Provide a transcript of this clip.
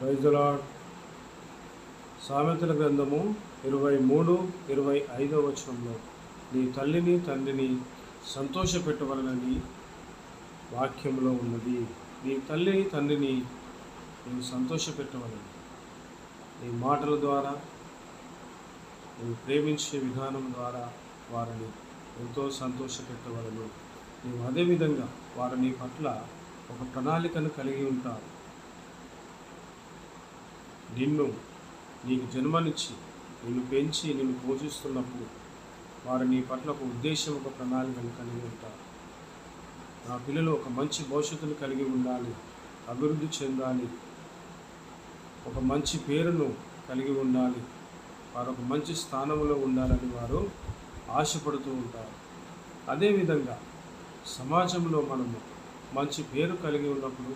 Praise the lord. సామెతల గ్రంథము 23:25 వచనంలో నీ తల్లిని తండ్రిని సంతోషపెట్టవలనని వాక్యంలో ఉన్నది. నీ తల్లిని తండ్రిని నీవు సంతోషపెట్టవలని, నీ మాటల ద్వారా, నీవు ప్రేమించే విధానం ద్వారా వారిని ఎంతో సంతోషపెట్టవలను. నీవు అదేవిధంగా వారు నీ పట్ల ఒక ప్రణాళికను కలిగి ఉంటారు. నీకు జన్మనిచ్చి నిన్ను పెంచి నిన్ను పోషిస్తున్నప్పుడు వారు నీ పట్ల ఒక ఉద్దేశం, ఒక ప్రణాళికను కలిగి ఉంటారు. నా పిల్లలు ఒక మంచి భవిష్యత్తును కలిగి ఉండాలి, అభివృద్ధి చెందాలి, ఒక మంచి పేరును కలిగి ఉండాలి, వారు ఒక మంచి స్థానంలో ఉండాలని వారు ఆశపడుతూ ఉంటారు. అదేవిధంగా సమాజంలో మనము మంచి పేరు కలిగి ఉన్నప్పుడు